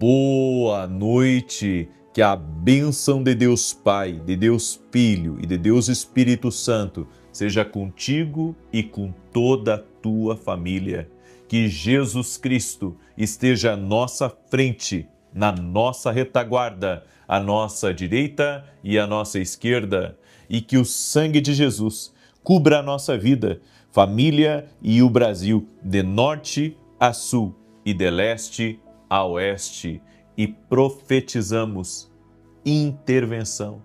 Boa noite, que a bênção de Deus Pai, de Deus Filho e de Deus Espírito Santo seja contigo e com toda a tua família. Que Jesus Cristo esteja à nossa frente, na nossa retaguarda, à nossa direita e à nossa esquerda, e que o sangue de Jesus cubra a nossa vida, família e o Brasil, de norte a sul e de leste a oeste, e profetizamos intervenção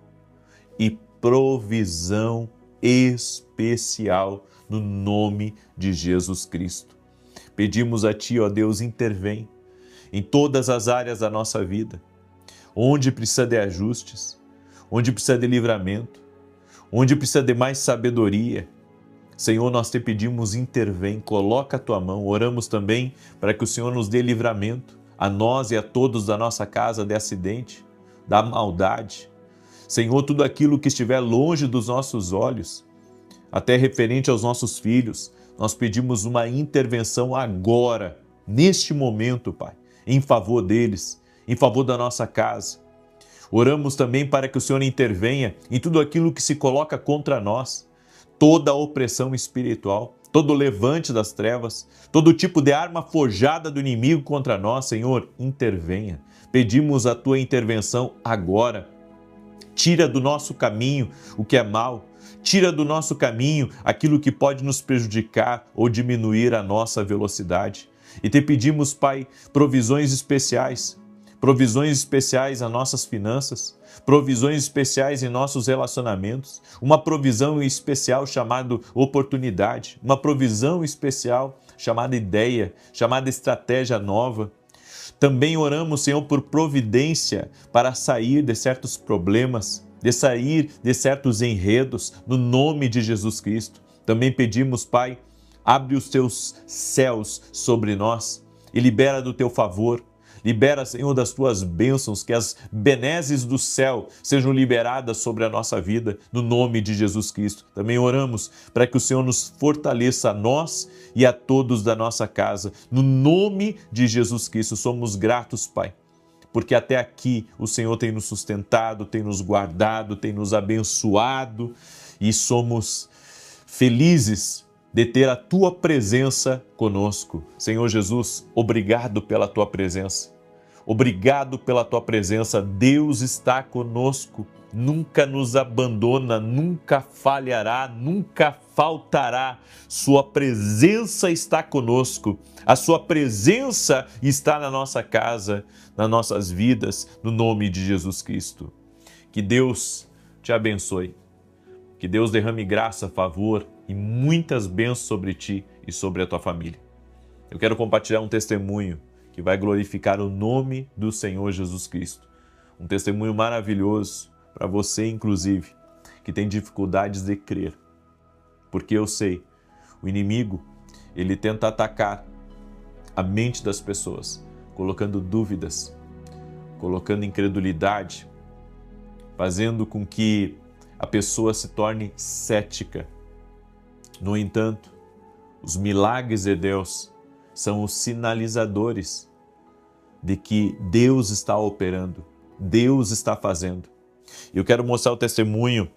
e provisão especial no nome de Jesus Cristo. Pedimos a Ti, ó Deus, intervém em todas as áreas da nossa vida, onde precisa de ajustes, onde precisa de livramento, onde precisa de mais sabedoria. Senhor, nós te pedimos, intervém, coloca a Tua mão. Oramos também para que o Senhor nos dê livramento, a nós e a todos da nossa casa, de acidente, da maldade. Senhor, tudo aquilo que estiver longe dos nossos olhos, até referente aos nossos filhos, nós pedimos uma intervenção agora, neste momento, Pai, em favor deles, em favor da nossa casa. Oramos também para que o Senhor intervenha em tudo aquilo que se coloca contra nós, toda a opressão espiritual, todo o levante das trevas, todo tipo de arma forjada do inimigo contra nós. Senhor, intervenha. Pedimos a Tua intervenção agora. Tira do nosso caminho o que é mal, tira do nosso caminho aquilo que pode nos prejudicar ou diminuir a nossa velocidade. E te pedimos, Pai, provisões especiais às nossas finanças, provisões especiais em nossos relacionamentos, uma provisão especial chamada oportunidade, uma provisão especial chamada ideia, chamada estratégia nova. Também oramos, Senhor, por providência para sair de certos problemas, de sair de certos enredos, no nome de Jesus Cristo. Também pedimos, Pai, abre os Teus céus sobre nós e libera do Teu favor. Libera, Senhor, das Tuas bênçãos, que as benesses do céu sejam liberadas sobre a nossa vida, no nome de Jesus Cristo. Também oramos para que o Senhor nos fortaleça a nós e a todos da nossa casa, no nome de Jesus Cristo. Somos gratos, Pai, porque até aqui o Senhor tem nos sustentado, tem nos guardado, tem nos abençoado e somos felizes de ter a Tua presença conosco. Senhor Jesus, obrigado pela Tua presença. Obrigado pela Tua presença. Deus está conosco, nunca nos abandona, nunca falhará, nunca faltará. Sua presença está conosco. A Sua presença está na nossa casa, nas nossas vidas, no nome de Jesus Cristo. Que Deus te abençoe. Que Deus derrame graça, favor e muitas bênçãos sobre ti e sobre a tua família. Eu quero compartilhar um testemunho que vai glorificar o nome do Senhor Jesus Cristo. Um testemunho maravilhoso para você, inclusive, que tem dificuldades de crer. Porque eu sei, o inimigo, ele tenta atacar a mente das pessoas, colocando dúvidas, colocando incredulidade, fazendo com que a pessoa se torne cética. No entanto, os milagres de Deus são os sinalizadores de que Deus está operando, Deus está fazendo. Eu quero mostrar o testemunho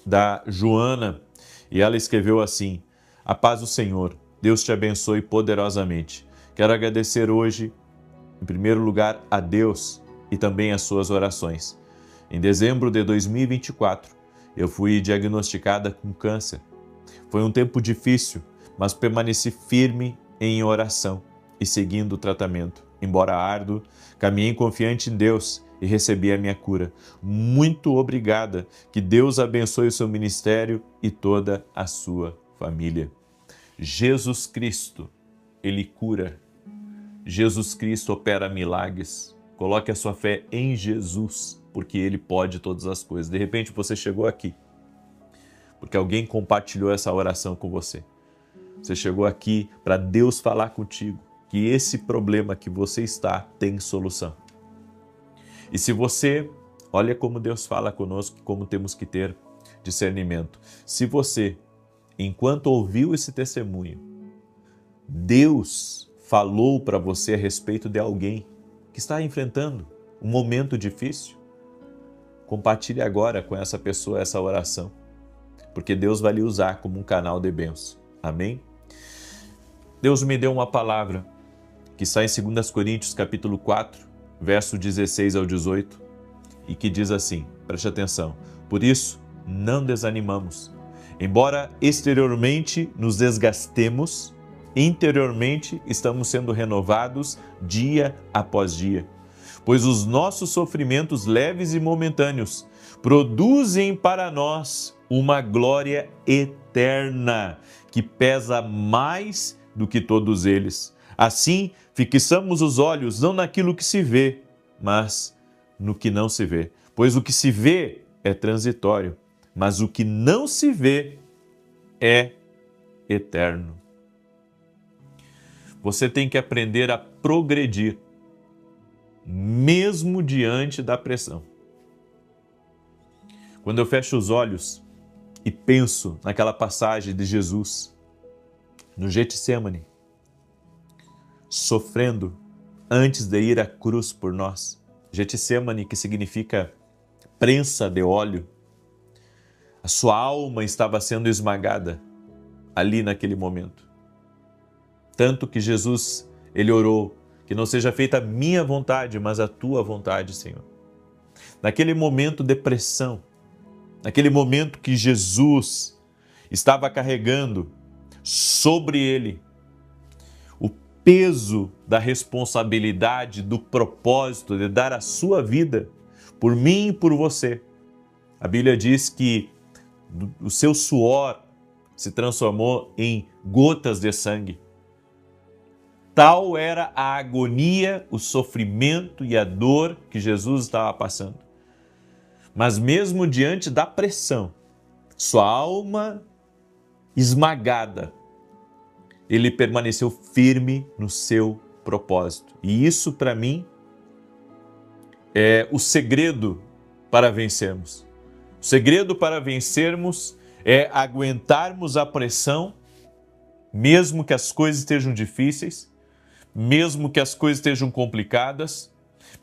da Joana, e ela escreveu assim: a paz do Senhor, Deus te abençoe poderosamente. Quero agradecer hoje, em primeiro lugar, a Deus e também as suas orações. Em dezembro de 2024, eu fui diagnosticada com câncer. Foi um tempo difícil, mas permaneci firme em oração e seguindo o tratamento. Embora árduo, caminhei confiante em Deus e recebi a minha cura. Muito obrigada. Que Deus abençoe o seu ministério e toda a sua família. Jesus Cristo, Ele cura. Jesus Cristo opera milagres. Coloque a sua fé em Jesus, porque Ele pode todas as coisas. De repente você chegou aqui porque alguém compartilhou essa oração com você. Você chegou aqui para Deus falar contigo que esse problema que você está tem solução. E se você, olha como Deus fala conosco, como temos que ter discernimento. Se você, enquanto ouviu esse testemunho, Deus falou para você a respeito de alguém que está enfrentando um momento difícil, compartilhe agora com essa pessoa essa oração, porque Deus vai lhe usar como um canal de bênção. Amém? Deus me deu uma palavra que está em 2 Coríntios capítulo 4, verso 16 ao 18, e que diz assim, preste atenção: por isso não desanimamos, embora exteriormente nos desgastemos, interiormente estamos sendo renovados dia após dia, pois os nossos sofrimentos leves e momentâneos produzem para nós uma glória eterna que pesa mais do que todos eles. Assim, fixamos os olhos não naquilo que se vê, mas no que não se vê. Pois o que se vê é transitório, mas o que não se vê é eterno. Você tem que aprender a progredir, mesmo diante da pressão. Quando eu fecho os olhos e penso naquela passagem de Jesus no Getsêmani, sofrendo antes de ir à cruz por nós. Getsêmani, que significa prensa de óleo. A sua alma estava sendo esmagada ali naquele momento. Tanto que Jesus, ele orou, que não seja feita a minha vontade, mas a tua vontade, Senhor. Naquele momento de pressão, naquele momento que Jesus estava carregando sobre ele o peso da responsabilidade, do propósito de dar a sua vida por mim e por você. A Bíblia diz que o seu suor se transformou em gotas de sangue. Tal era a agonia, o sofrimento e a dor que Jesus estava passando. Mas mesmo diante da pressão, sua alma esmagada, ele permaneceu firme no seu propósito. E isso, para mim, é o segredo para vencermos. O segredo para vencermos é aguentarmos a pressão, mesmo que as coisas estejam difíceis, mesmo que as coisas estejam complicadas,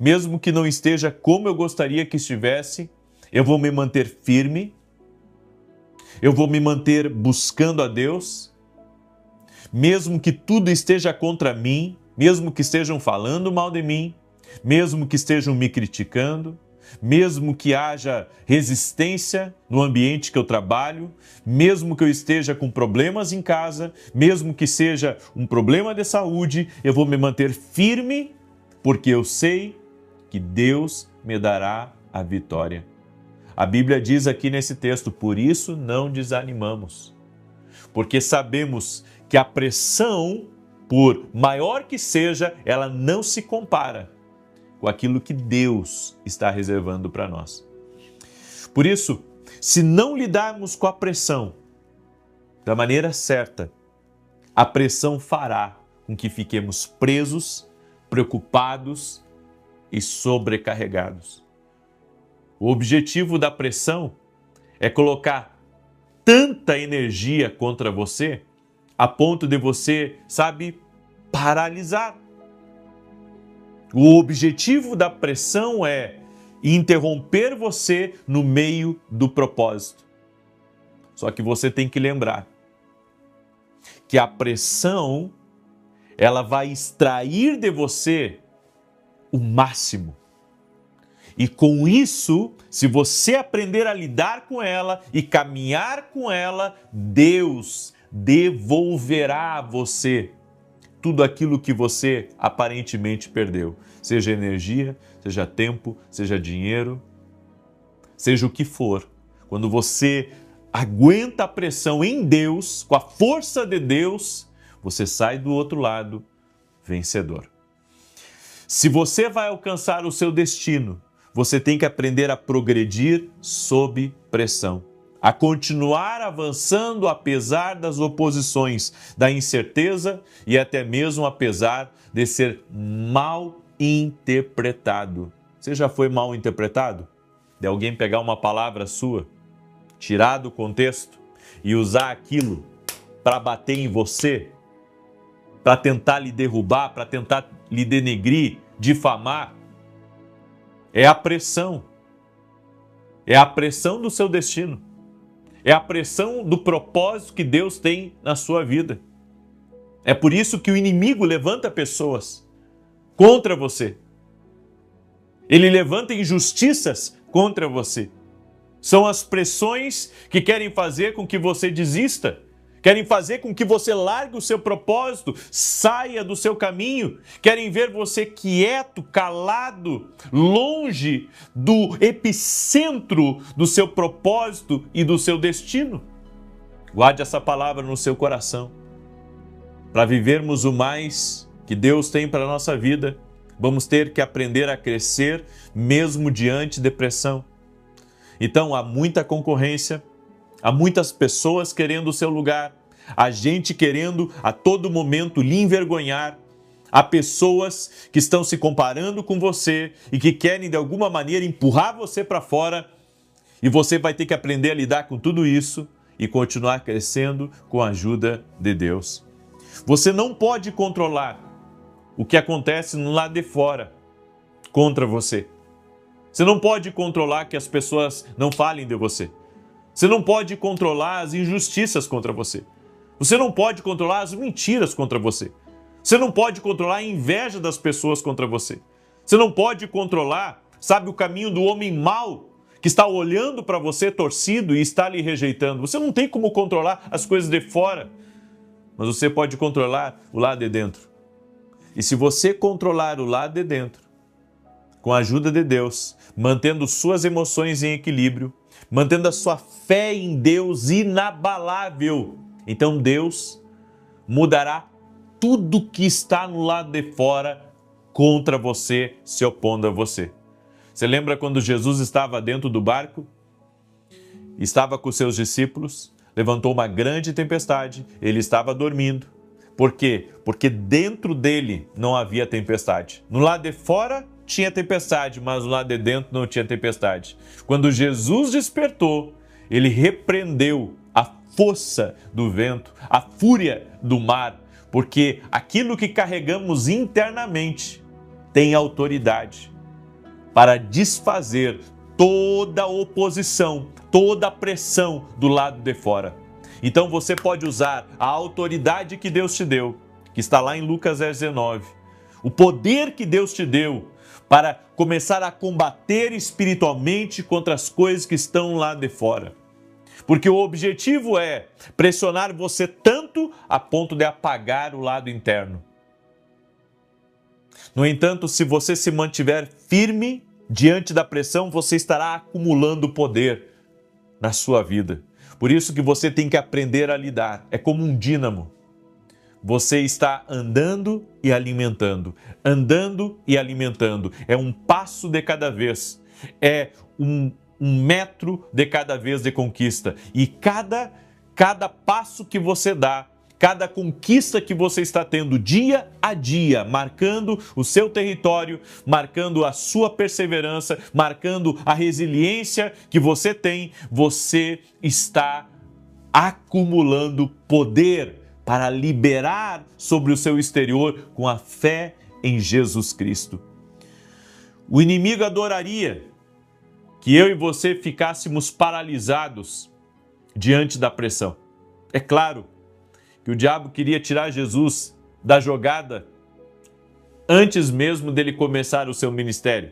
mesmo que não esteja como eu gostaria que estivesse, eu vou me manter firme, eu vou me manter buscando a Deus, mesmo que tudo esteja contra mim, mesmo que estejam falando mal de mim, mesmo que estejam me criticando, mesmo que haja resistência no ambiente que eu trabalho, mesmo que eu esteja com problemas em casa, mesmo que seja um problema de saúde, eu vou me manter firme, porque eu sei que Deus me dará a vitória. A Bíblia diz aqui nesse texto, por isso não desanimamos, porque sabemos que a pressão, por maior que seja, ela não se compara com aquilo que Deus está reservando para nós. Por isso, se não lidarmos com a pressão da maneira certa, a pressão fará com que fiquemos presos, preocupados e sobrecarregados. O objetivo da pressão é colocar tanta energia contra você a ponto de você, paralisar. O objetivo da pressão é interromper você no meio do propósito. Só que você tem que lembrar que a pressão, ela vai extrair de você o máximo. E com isso, se você aprender a lidar com ela e caminhar com ela, Deus devolverá a você tudo aquilo que você aparentemente perdeu. Seja energia, seja tempo, seja dinheiro, seja o que for. Quando você aguenta a pressão em Deus, com a força de Deus, você sai do outro lado vencedor. Se você vai alcançar o seu destino, você tem que aprender a progredir sob pressão, a continuar avançando apesar das oposições, da incerteza e até mesmo apesar de ser mal interpretado. Você já foi mal interpretado? De alguém pegar uma palavra sua, tirar do contexto e usar aquilo para bater em você, para tentar lhe derrubar, para tentar lhe denegrir, difamar, é a pressão. É a pressão do seu destino. É a pressão do propósito que Deus tem na sua vida. É por isso que o inimigo levanta pessoas contra você. Ele levanta injustiças contra você. São as pressões que querem fazer com que você desista, querem fazer com que você largue o seu propósito, saia do seu caminho, querem ver você quieto, calado, longe do epicentro do seu propósito e do seu destino. Guarde essa palavra no seu coração. Para vivermos o mais que Deus tem para a nossa vida, vamos ter que aprender a crescer mesmo diante de pressão. Então há muita concorrência, há muitas pessoas querendo o seu lugar, há gente querendo a todo momento lhe envergonhar, há pessoas que estão se comparando com você e que querem de alguma maneira empurrar você para fora, e você vai ter que aprender a lidar com tudo isso e continuar crescendo com a ajuda de Deus. Você não pode controlar o que acontece no lado de fora contra você. Você não pode controlar que as pessoas não falem de você. Você não pode controlar as injustiças contra você. Você não pode controlar as mentiras contra você. Você não pode controlar a inveja das pessoas contra você. Você não pode controlar, sabe, o caminho do homem mau que está olhando para você torcido e está lhe rejeitando. Você não tem como controlar as coisas de fora, mas você pode controlar o lado de dentro. E se você controlar o lado de dentro, com a ajuda de Deus, mantendo suas emoções em equilíbrio, mantendo a sua fé em Deus inabalável, então Deus mudará tudo que está no lado de fora contra você, se opondo a você. Você lembra quando Jesus estava dentro do barco? Estava com seus discípulos, levantou uma grande tempestade, ele estava dormindo. Por quê? Porque dentro dele não havia tempestade. No lado de fora tinha tempestade, mas no lado de dentro não tinha tempestade. Quando Jesus despertou, ele repreendeu a força do vento, a fúria do mar, porque aquilo que carregamos internamente tem autoridade para desfazer toda a oposição, toda a pressão do lado de fora. Então você pode usar a autoridade que Deus te deu, que está lá em Lucas 19, o poder que Deus te deu para começar a combater espiritualmente contra as coisas que estão lá de fora. Porque o objetivo é pressionar você tanto a ponto de apagar o lado interno. No entanto, se você se mantiver firme diante da pressão, você estará acumulando poder na sua vida. Por isso que você tem que aprender a lidar. É como um dínamo. Você está andando e alimentando, andando e alimentando. É um passo de cada vez. É um metro de cada vez de conquista. E cada passo que você dá, cada conquista que você está tendo dia a dia, marcando o seu território, marcando a sua perseverança, marcando a resiliência que você tem, você está acumulando poder para liberar sobre o seu exterior com a fé em Jesus Cristo. O inimigo adoraria que eu e você ficássemos paralisados diante da pressão. É claro que o diabo queria tirar Jesus da jogada antes mesmo dele começar o seu ministério.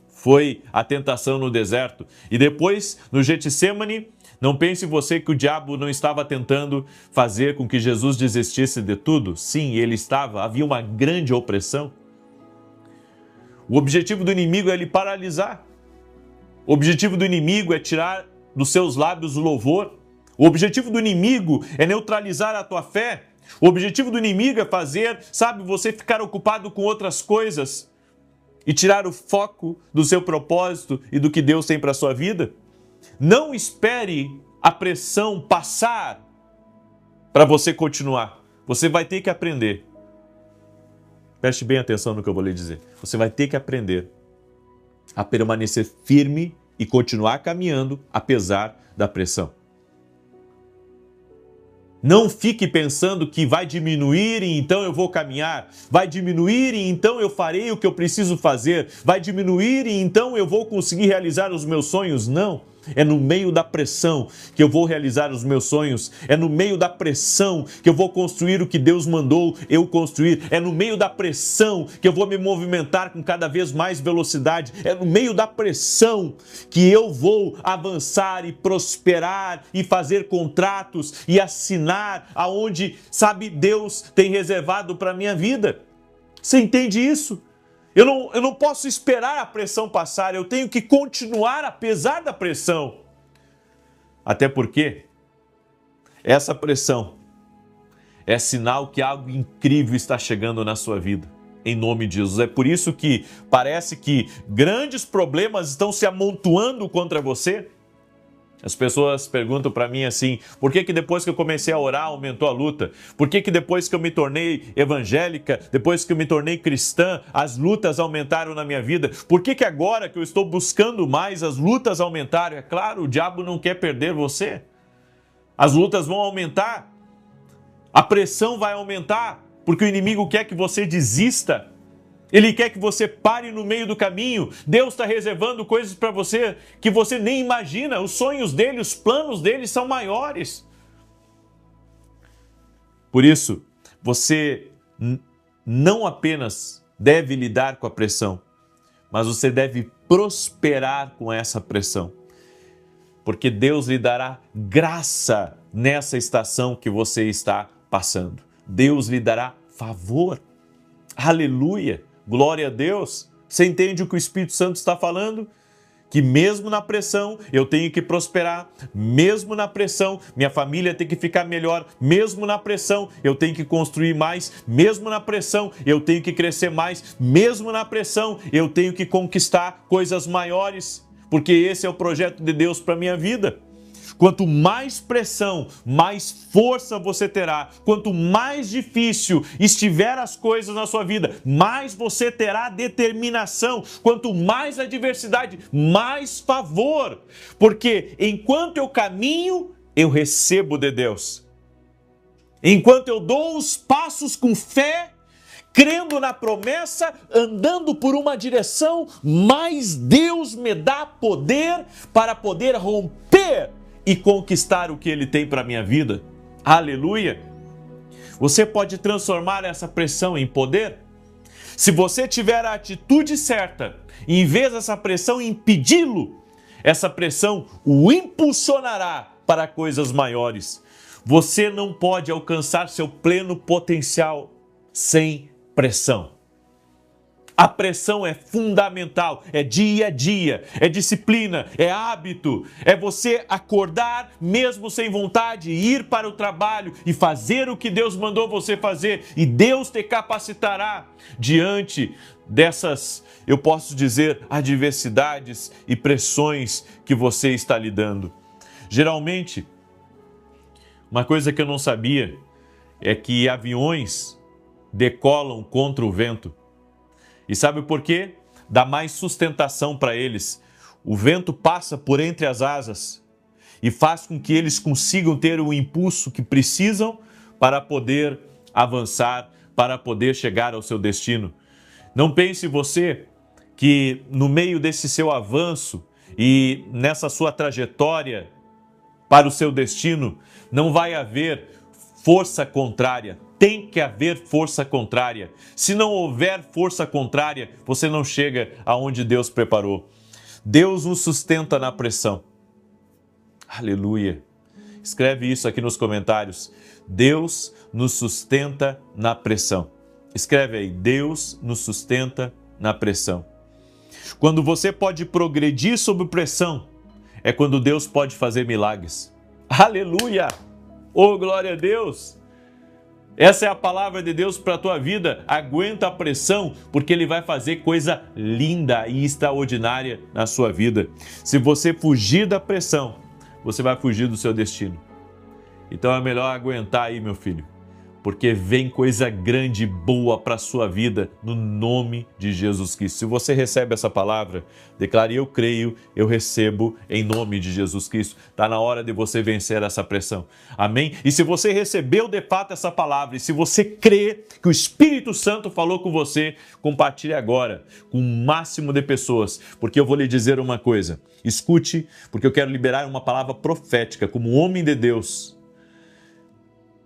Foi a tentação no deserto. E depois, no Getsêmani, não pense você que o diabo não estava tentando fazer com que Jesus desistisse de tudo. Sim, ele estava. Havia uma grande opressão. O objetivo do inimigo é lhe paralisar. O objetivo do inimigo é tirar dos seus lábios o louvor. O objetivo do inimigo é neutralizar a tua fé. O objetivo do inimigo é fazer, sabe, você ficar ocupado com outras coisas e tirar o foco do seu propósito e do que Deus tem para a sua vida. Não espere a pressão passar para você continuar. Você vai ter que aprender. Preste bem atenção no que eu vou lhe dizer. Você vai ter que aprender a permanecer firme e continuar caminhando apesar da pressão. Não fique pensando que vai diminuir e então eu vou caminhar, vai diminuir e então eu farei o que eu preciso fazer, vai diminuir e então eu vou conseguir realizar os meus sonhos. Não, é no meio da pressão que eu vou realizar os meus sonhos, é no meio da pressão que eu vou construir o que Deus mandou eu construir, é no meio da pressão que eu vou me movimentar com cada vez mais velocidade, é no meio da pressão que eu vou avançar e prosperar e fazer contratos e assinar aonde, sabe, Deus tem reservado para a minha vida. Você entende isso? Eu não posso esperar a pressão passar, eu tenho que continuar apesar da pressão. Até porque essa pressão é sinal que algo incrível está chegando na sua vida, em nome de Jesus. É por isso que parece que grandes problemas estão se amontoando contra você. As pessoas perguntam para mim assim, por que depois que eu comecei a orar aumentou a luta? Por que depois que eu me tornei evangélica, depois que eu me tornei cristã, as lutas aumentaram na minha vida? Por que agora que eu estou buscando mais, as lutas aumentaram? É claro, o diabo não quer perder você. As lutas vão aumentar, a pressão vai aumentar, porque o inimigo quer que você desista. Ele quer que você pare no meio do caminho. Deus está reservando coisas para você que você nem imagina. Os sonhos dele, os planos dele são maiores. Por isso, você não apenas deve lidar com a pressão, mas você deve prosperar com essa pressão. Porque Deus lhe dará graça nessa estação que você está passando. Deus lhe dará favor. Aleluia! Glória a Deus! Você entende o que o Espírito Santo está falando? Que mesmo na pressão eu tenho que prosperar, mesmo na pressão minha família tem que ficar melhor, mesmo na pressão eu tenho que construir mais, mesmo na pressão eu tenho que crescer mais, mesmo na pressão eu tenho que conquistar coisas maiores, porque esse é o projeto de Deus para a minha vida. Quanto mais pressão, mais força você terá. Quanto mais difícil estiver as coisas na sua vida, mais você terá determinação. Quanto mais adversidade, mais favor. Porque enquanto eu caminho, eu recebo de Deus. Enquanto eu dou os passos com fé, crendo na promessa, andando por uma direção, mais Deus me dá poder para poder romper e conquistar o que Ele tem para a minha vida. Aleluia! Você pode transformar essa pressão em poder? Se você tiver a atitude certa, em vez dessa pressão impedi-lo, essa pressão o impulsionará para coisas maiores. Você não pode alcançar seu pleno potencial sem pressão. A pressão é fundamental, é dia a dia, é disciplina, é hábito, é você acordar mesmo sem vontade, ir para o trabalho e fazer o que Deus mandou você fazer, e Deus te capacitará diante dessas, eu posso dizer, adversidades e pressões que você está lidando. Geralmente, uma coisa que eu não sabia é que aviões decolam contra o vento. E sabe por quê? Dá mais sustentação para eles. O vento passa por entre as asas e faz com que eles consigam ter o impulso que precisam para poder avançar, para poder chegar ao seu destino. Não pense você que no meio desse seu avanço e nessa sua trajetória para o seu destino não vai haver força contrária. Tem que haver força contrária. Se não houver força contrária, você não chega aonde Deus preparou. Deus nos sustenta na pressão. Aleluia. Escreve isso aqui nos comentários. Deus nos sustenta na pressão. Escreve aí, Deus nos sustenta na pressão. Quando você pode progredir sob pressão, é quando Deus pode fazer milagres. Aleluia! Oh, glória a Deus! Essa é a palavra de Deus para a tua vida. Aguenta a pressão, porque Ele vai fazer coisa linda e extraordinária na sua vida. Se você fugir da pressão, você vai fugir do seu destino. Então é melhor aguentar aí, meu filho, porque vem coisa grande e boa para a sua vida no nome de Jesus Cristo. Se você recebe essa palavra, declare: eu creio, eu recebo em nome de Jesus Cristo. Está na hora de você vencer essa pressão. Amém? E se você recebeu de fato essa palavra, e se você crê que o Espírito Santo falou com você, compartilhe agora com o máximo de pessoas, porque eu vou lhe dizer uma coisa. Escute, porque eu quero liberar uma palavra profética como homem de Deus.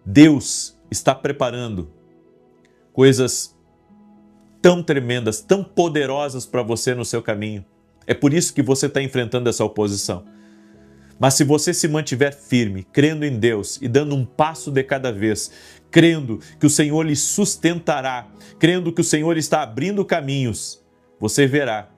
Deus está preparando coisas tão tremendas, tão poderosas para você no seu caminho. É por isso que você está enfrentando essa oposição. Mas se você se mantiver firme, crendo em Deus e dando um passo de cada vez, crendo que o Senhor lhe sustentará, crendo que o Senhor está abrindo caminhos, você verá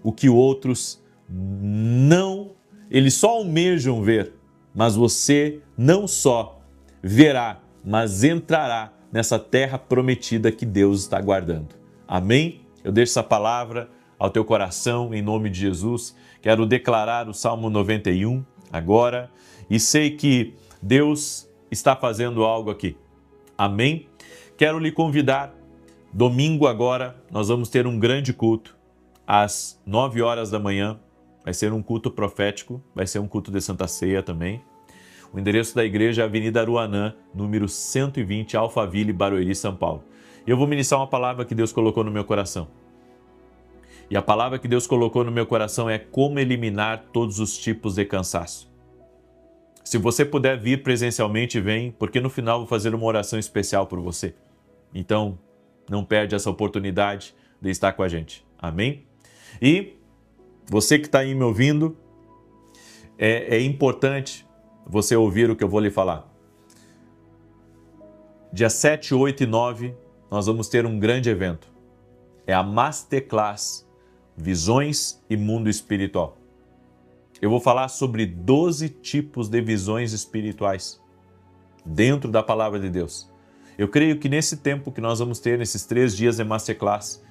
o que outros não, eles só almejam ver, mas você não só verá, mas entrará nessa terra prometida que Deus está guardando. Amém? Eu deixo essa palavra ao teu coração em nome de Jesus. Quero declarar o Salmo 91 agora e sei que Deus está fazendo algo aqui. Amém? Quero lhe convidar, domingo agora nós vamos ter um grande culto às 9 horas da manhã. Vai ser um culto profético, vai ser um culto de Santa Ceia também. O endereço da igreja é Avenida Aruanã, número 120, Alphaville, Barueri, São Paulo. E eu vou ministrar uma palavra que Deus colocou no meu coração. E a palavra que Deus colocou no meu coração é como eliminar todos os tipos de cansaço. Se você puder vir presencialmente, vem, porque no final eu vou fazer uma oração especial por você. Então, não perde essa oportunidade de estar com a gente. Amém? E você que está aí me ouvindo, é importante você ouvir o que eu vou lhe falar. Dia 7, 8 e 9, nós vamos ter um grande evento. É a Masterclass Visões e Mundo Espiritual. Eu vou falar sobre 12 tipos de visões espirituais dentro da Palavra de Deus. Eu creio que nesse tempo que nós vamos ter, nesses 3 dias de Masterclass,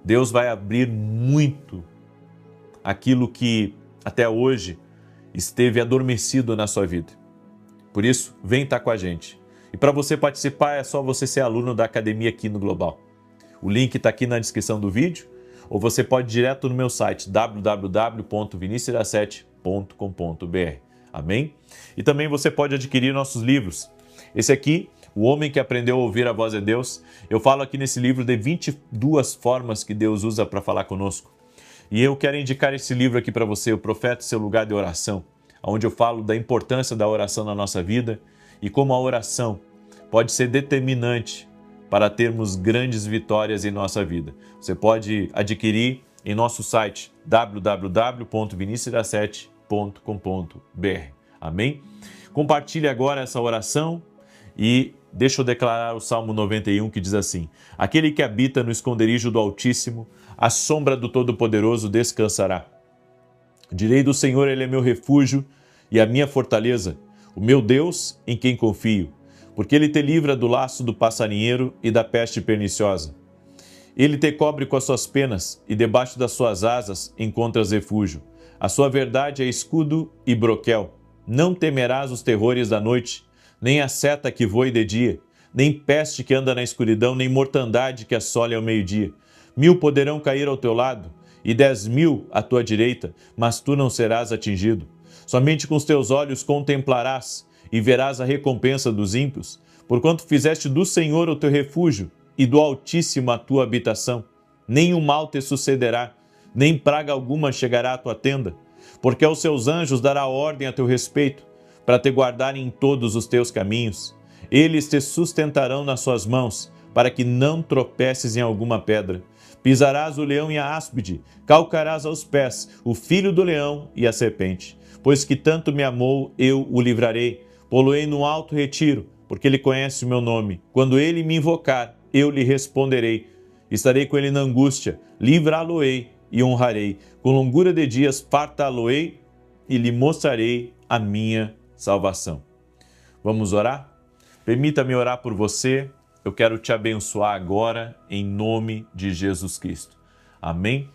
Deus vai abrir muito aquilo que até hoje esteve adormecido na sua vida. Por isso, vem estar com a gente. E para você participar, é só você ser aluno da Academia aqui no Global. O link está aqui na descrição do vídeo, ou você pode ir direto no meu site, www.vinicius17.com.br. Amém? E também você pode adquirir nossos livros. Esse aqui, O Homem que Aprendeu a Ouvir a Voz de Deus. Eu falo aqui nesse livro de 22 formas que Deus usa para falar conosco. E eu quero indicar esse livro aqui para você, O Profeta e Seu Lugar de Oração, onde eu falo da importância da oração na nossa vida e como a oração pode ser determinante para termos grandes vitórias em nossa vida. Você pode adquirir em nosso site www.vinicius17.com.br. Amém? Compartilhe agora essa oração e deixa eu declarar o Salmo 91 que diz assim: aquele que habita no esconderijo do Altíssimo, à sombra do Todo-Poderoso descansará. Direi do Senhor, Ele é meu refúgio e a minha fortaleza, o meu Deus em quem confio, porque Ele te livra do laço do passarinheiro e da peste perniciosa. Ele te cobre com as suas penas e debaixo das suas asas encontras refúgio. A sua verdade é escudo e broquel. Não temerás os terrores da noite, nem a seta que voe de dia, nem peste que anda na escuridão, nem mortandade que assole ao meio-dia. 1000 poderão cair ao teu lado e 10.000 à tua direita, mas tu não serás atingido. Somente com os teus olhos contemplarás e verás a recompensa dos ímpios, porquanto fizeste do Senhor o teu refúgio e do Altíssimo a tua habitação. Nenhum mal te sucederá, nem praga alguma chegará à tua tenda, porque aos seus anjos dará ordem a teu respeito, para te guardarem em todos os teus caminhos. Eles te sustentarão nas suas mãos, para que não tropeces em alguma pedra. Pisarás o leão e a áspide, calcarás aos pés o filho do leão e a serpente. Pois que tanto me amou, eu o livrarei. Pô-lo-ei no alto retiro, porque ele conhece o meu nome. Quando ele me invocar, eu lhe responderei. Estarei com ele na angústia, livrá-lo-ei e honrarei. Com longura de dias fartá-lo-ei e lhe mostrarei a minha salvação. Vamos orar? Permita-me orar por você. Eu quero te abençoar agora em nome de Jesus Cristo. Amém?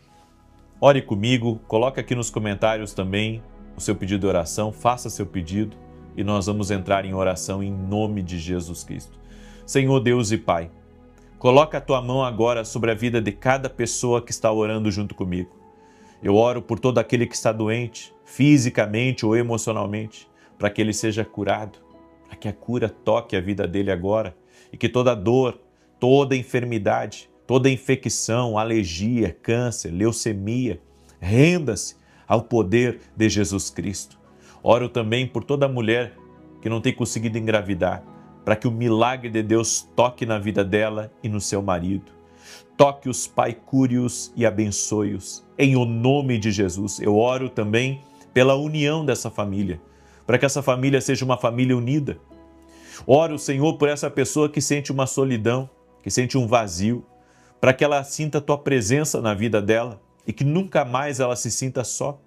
Ore comigo, coloque aqui nos comentários também o seu pedido de oração, faça seu pedido e nós vamos entrar em oração em nome de Jesus Cristo. Senhor Deus e Pai, coloca a tua mão agora sobre a vida de cada pessoa que está orando junto comigo. Eu oro por todo aquele que está doente, fisicamente ou emocionalmente, para que ele seja curado, para que a cura toque a vida dele agora e que toda dor, toda enfermidade, toda infecção, alergia, câncer, leucemia, renda-se ao poder de Jesus Cristo. Oro também por toda mulher que não tem conseguido engravidar, para que o milagre de Deus toque na vida dela e no seu marido. Toque-os, Pai, cure-os e abençoe-os. Em o nome de Jesus, eu oro também pela união dessa família, para que essa família seja uma família unida. Oro, Senhor, por essa pessoa que sente uma solidão, que sente um vazio, para que ela sinta a tua presença na vida dela e que nunca mais ela se sinta só.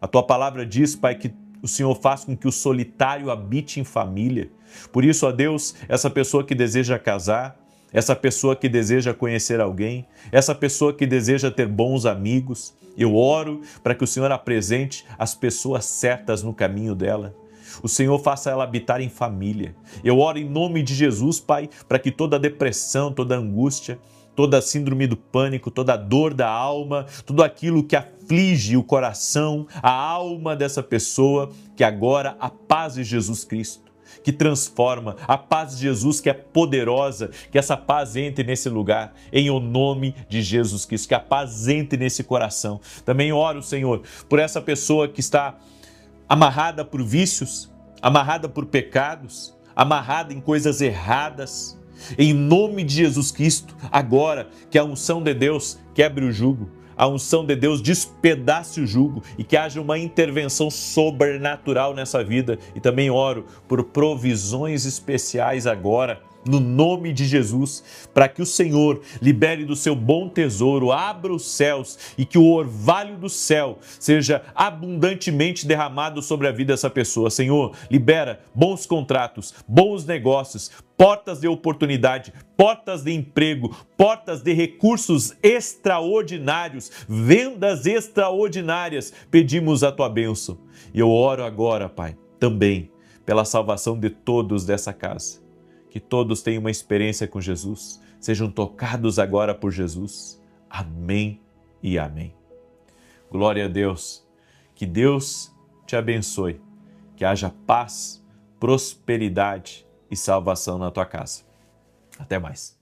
A tua palavra diz, Pai, que o Senhor faz com que o solitário habite em família. Por isso, ó Deus, essa pessoa que deseja casar, essa pessoa que deseja conhecer alguém, essa pessoa que deseja ter bons amigos, eu oro para que o Senhor apresente as pessoas certas no caminho dela. O Senhor faça ela habitar em família. Eu oro em nome de Jesus, Pai, para que toda depressão, toda angústia, toda síndrome do pânico, toda dor da alma, tudo aquilo que aflige o coração, a alma dessa pessoa, que agora a paz de Jesus Cristo, que transforma, a paz de Jesus que é poderosa, que essa paz entre nesse lugar, em o nome de Jesus Cristo, que a paz entre nesse coração. Também oro, Senhor, por essa pessoa que está amarrada por vícios, amarrada por pecados, amarrada em coisas erradas. Em nome de Jesus Cristo, agora que a unção de Deus quebre o jugo, a unção de Deus despedace o jugo e que haja uma intervenção sobrenatural nessa vida. E também oro por provisões especiais agora, no nome de Jesus, para que o Senhor libere do seu bom tesouro, abra os céus e que o orvalho do céu seja abundantemente derramado sobre a vida dessa pessoa. Senhor, libera bons contratos, bons negócios, portas de oportunidade, portas de emprego, portas de recursos extraordinários, vendas extraordinárias. Pedimos a tua bênção. E eu oro agora, Pai, também pela salvação de todos dessa casa. Que todos tenham uma experiência com Jesus, sejam tocados agora por Jesus. Amém e amém. Glória a Deus. Que Deus te abençoe. Que haja paz, prosperidade e salvação na tua casa. Até mais.